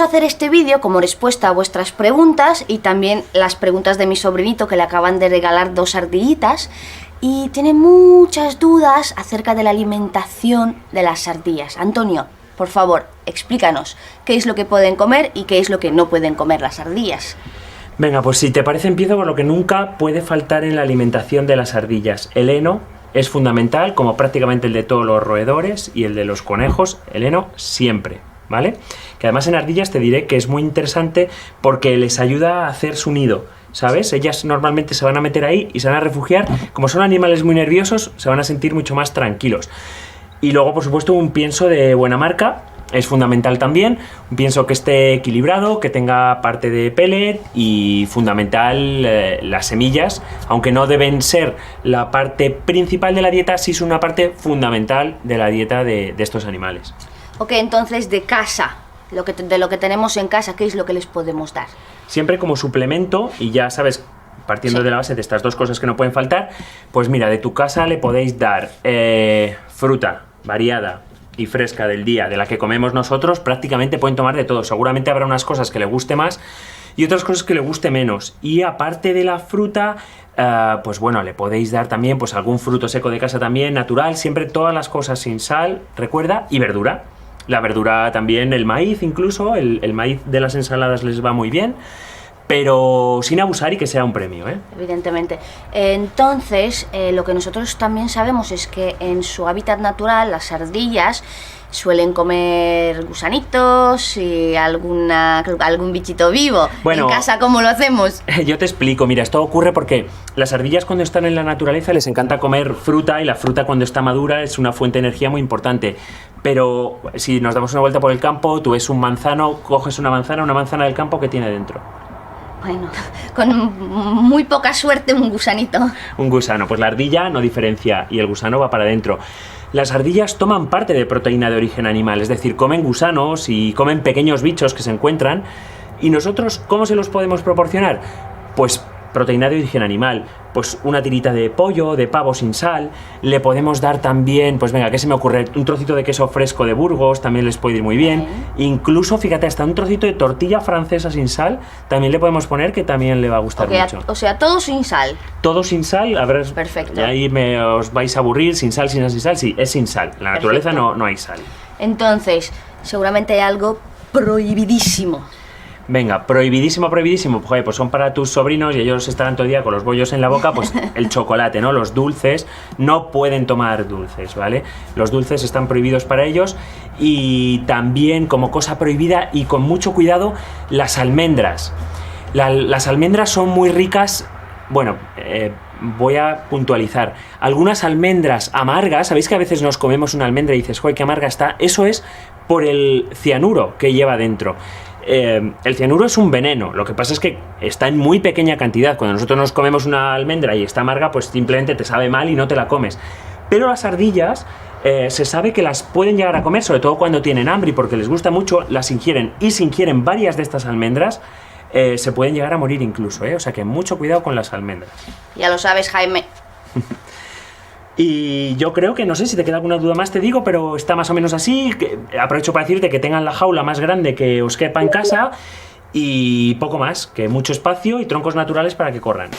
hacer este vídeo como respuesta a vuestras preguntas y también las preguntas de mi sobrinito, que le acaban de regalar 2 ardillitas y tiene muchas dudas acerca de la alimentación de las ardillas. Antonio, por favor, explícanos qué es lo que pueden comer y qué es lo que no pueden comer las ardillas. Venga, pues si te parece empiezo por lo que nunca puede faltar en la alimentación de las ardillas. El heno es fundamental, como prácticamente el de todos los roedores y el de los conejos, el heno siempre, ¿vale? Que además en ardillas te diré que es muy interesante porque les ayuda a hacer su nido, ¿sabes? Ellas normalmente se van a meter ahí y se van a refugiar. Como son animales muy nerviosos, se van a sentir mucho más tranquilos. Y luego, por supuesto, un pienso de buena marca es fundamental también, un pienso que esté equilibrado, que tenga parte de pellet y fundamental las semillas, aunque no deben ser la parte principal de la dieta, sí es una parte fundamental de la dieta de estos animales. Ok, entonces de casa, de lo que tenemos en casa, ¿qué es lo que les podemos dar? Siempre como suplemento, y ya sabes, partiendo de la base de estas 2 cosas que no pueden faltar, pues mira, de tu casa le podéis dar fruta variada y fresca del día, de la que comemos nosotros. Prácticamente pueden tomar de todo. Seguramente habrá unas cosas que le guste más y otras cosas que le guste menos. Y aparte de la fruta, pues bueno, le podéis dar también pues algún fruto seco de casa también, natural, siempre todas las cosas sin sal, recuerda, y verdura. La verdura también, el maíz incluso, el maíz de las ensaladas les va muy bien, pero sin abusar y que sea un premio, ¿eh? Evidentemente. Entonces, lo que nosotros también sabemos es que en su hábitat natural las ardillas suelen comer gusanitos y algún bichito vivo. Bueno, en casa, ¿cómo lo hacemos? Yo te explico, mira, esto ocurre porque las ardillas cuando están en la naturaleza les encanta comer fruta y la fruta cuando está madura es una fuente de energía muy importante. Pero si nos damos una vuelta por el campo, tú ves un manzano, coges una manzana del campo, ¿qué tiene dentro? Bueno, con muy poca suerte un gusanito. Un gusano, pues la ardilla no diferencia y el gusano va para adentro. Las ardillas toman parte de proteína de origen animal, es decir, comen gusanos y comen pequeños bichos que se encuentran. ¿Y nosotros cómo se los podemos proporcionar? Pues proteína de origen animal, pues una tirita de pollo, de pavo sin sal, le podemos dar también, pues venga, ¿qué se me ocurre? Un trocito de queso fresco de Burgos, también les puede ir muy bien, incluso, fíjate, hasta un trocito de tortilla francesa sin sal, también le podemos poner que también le va a gustar mucho. O sea, todo sin sal. Todo sin sal, a ver, perfecto. Ahí os vais a aburrir, sin sal, sí, es sin sal, en la naturaleza no hay sal. Entonces, seguramente hay algo prohibidísimo. Venga, prohibidísimo, joder, pues son para tus sobrinos y ellos estarán todo el día con los bollos en la boca, pues el chocolate, ¿no? Los dulces, no pueden tomar dulces, ¿vale? Los dulces están prohibidos para ellos y también como cosa prohibida y con mucho cuidado, las almendras. Las almendras son muy ricas, bueno, voy a puntualizar. Algunas almendras amargas, ¿sabéis que a veces nos comemos una almendra y dices, joder, qué amarga está? Eso es por el cianuro que lleva dentro. El cianuro es un veneno, lo que pasa es que está en muy pequeña cantidad. Cuando nosotros nos comemos una almendra y está amarga, pues simplemente te sabe mal y no te la comes. Pero las ardillas se sabe que las pueden llegar a comer, sobre todo cuando tienen hambre y porque les gusta mucho, las ingieren. Y si ingieren varias de estas almendras, se pueden llegar a morir incluso, ¿eh? O sea que mucho cuidado con las almendras. Ya lo sabes, Jaime. Y yo creo que, no sé si te queda alguna duda más, te digo, pero está más o menos así. Aprovecho para decirte que tengan la jaula más grande que os quepa en casa y poco más, que mucho espacio y troncos naturales para que corran.